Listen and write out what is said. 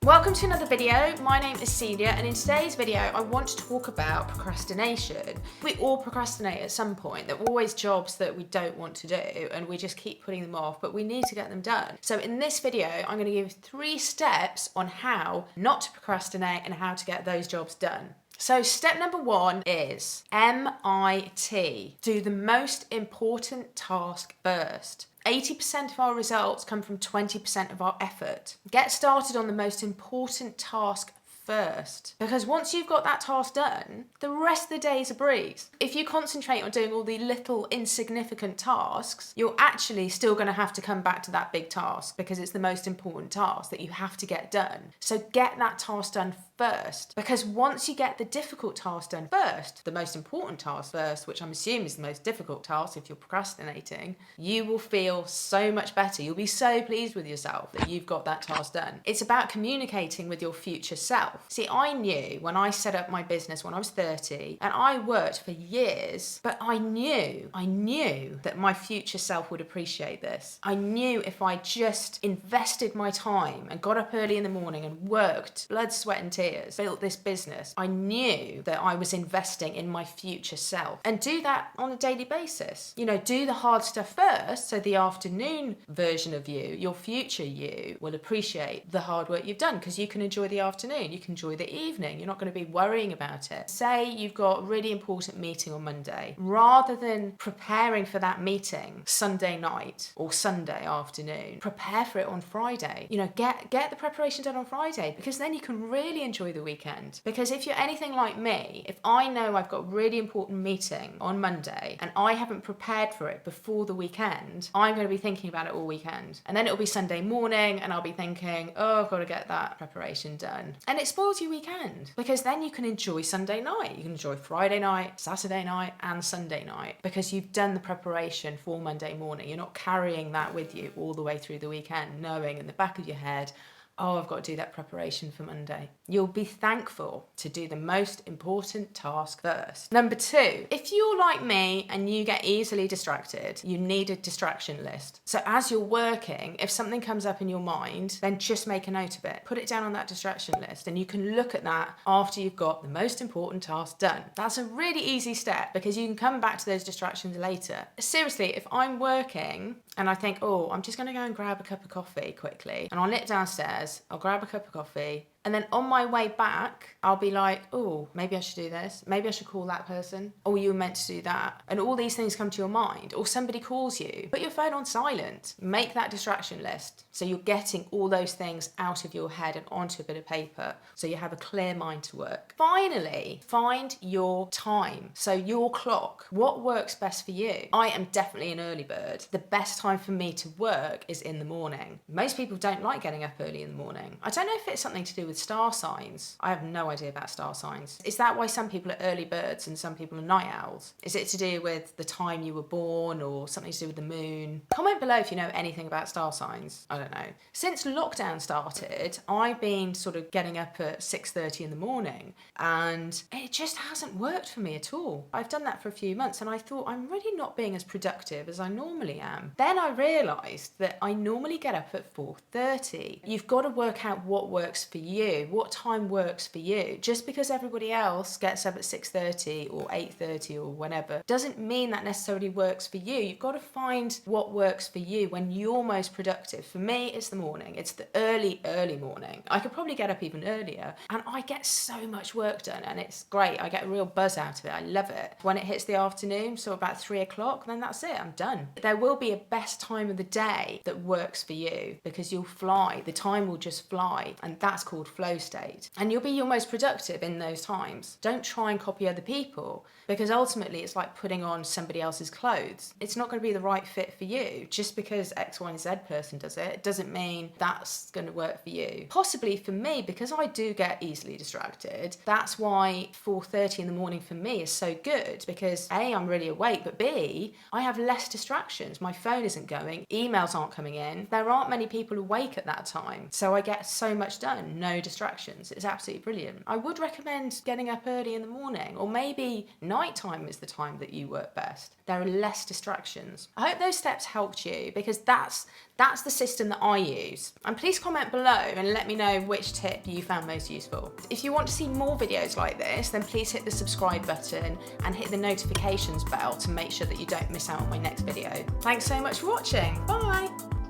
Welcome to another video. My name is Celia, and in today's video I want to talk about procrastination. We all procrastinate at some point. There are always jobs that we don't want to do and we just keep putting them off, but we need to get them done. So in this video I'm going to give 3 steps on how not to procrastinate and how to get those jobs done. So step number 1 is MIT. Do the most important task first. 80% of our results come from 20% of our effort. Get started on the most important task first, because once you've got that task done, the rest of the day is a breeze. If you concentrate on doing all the little insignificant tasks, you're actually still going to have to come back to that big task because it's the most important task that you have to get done. So get that task done first, because once you get the difficult task done first, the most important task first, which I'm assuming is the most difficult task if you're procrastinating, you will feel so much better. You'll be so pleased with yourself that you've got that task done. It's about communicating with your future self. See, I knew when I set up my business when I was 30 and I worked for years, but I knew that my future self would appreciate this. I knew if I just invested my time and got up early in the morning and worked blood, sweat and tears, built this business, I knew that I was investing in my future self. And do that on a daily basis. You know, do the hard stuff first so the afternoon version of you, your future you, will appreciate the hard work you've done, because you can enjoy the afternoon. You can enjoy the evening. You're not going to be worrying about it. Say you've got a really important meeting on Monday. Rather than preparing for that meeting Sunday night or Sunday afternoon, prepare for it on Friday. You know, get the preparation done on Friday, because then you can really enjoy the weekend. Because if you're anything like me, if I know I've got a really important meeting on Monday and I haven't prepared for it before the weekend, I'm going to be thinking about it all weekend. And then it'll be Sunday morning and I'll be thinking, oh, I've got to get that preparation done. And it spoils your weekend, because then you can enjoy Sunday night. You can enjoy Friday night, Saturday night and Sunday night, because you've done the preparation for Monday morning. You're not carrying that with you all the way through the weekend, knowing in the back of your head, oh, I've got to do that preparation for Monday. You'll be thankful to do the most important task first. Number 2, if you're like me and you get easily distracted, you need a distraction list. So as you're working, if something comes up in your mind, then just make a note of it. Put it down on that distraction list and you can look at that after you've got the most important task done. That's a really easy step, because you can come back to those distractions later. Seriously, if I'm working and I think, oh, I'm just going to go and grab a cup of coffee quickly, and I'll nip downstairs, I'll grab a cup of coffee, and then on my way back, I'll be like, oh, maybe I should do this. Maybe I should call that person. Oh, you were meant to do that. And all these things come to your mind. Or somebody calls you. Put your phone on silent. Make that distraction list. So you're getting all those things out of your head and onto a bit of paper, so you have a clear mind to work. Finally, find your time. So your clock. What works best for you? I am definitely an early bird. The best time for me to work is in the morning. Most people don't like getting up early in the morning. I don't know if it's something to do with star signs. I have no idea about star signs. Is that why some people are early birds and some people are night owls? Is it to do with the time you were born, or something to do with the moon? Comment below if you know anything about star signs. I don't know. Since lockdown started, I've been sort of getting up at 6:30 in the morning, and it just hasn't worked for me at all. I've done that for a few months and I thought, I'm really not being as productive as I normally am. Then I realised that I normally get up at 4:30. You've got to work out what works for you. What time works for you. Just because everybody else gets up at 6:30 or 8:30 or whenever doesn't mean that necessarily works for you. You've got to find what works for you when you're most productive. For me, it's the morning. It's the early morning. I could probably get up even earlier and I get so much work done, and it's great. I get a real buzz out of it. I love it. When it hits the afternoon, so about 3 o'clock, then that's it. I'm done. There will be a best time of the day that works for you, because you'll fly. The time will just fly, and that's called flow state, and you'll be your most productive in those times. Don't try and copy other people, because ultimately it's like putting on somebody else's clothes. It's not going to be the right fit for you. Just because X, Y and Z person does it, it doesn't mean that's going to work for you. Possibly for me, because I do get easily distracted, that's why 4:30 in the morning for me is so good, because A, I'm really awake, but B, I have less distractions. My phone isn't going, emails aren't coming in, there aren't many people awake at that time, so I get so much done. No distractions. It's absolutely brilliant. I would recommend getting up early in the morning, or maybe nighttime is the time that you work best. There are less distractions. I hope those steps helped you, because that's the system that I use. And please comment below and let me know which tip you found most useful. If you want to see more videos like this, then please hit the subscribe button and hit the notifications bell to make sure that you don't miss out on my next video. Thanks so much for watching. Bye.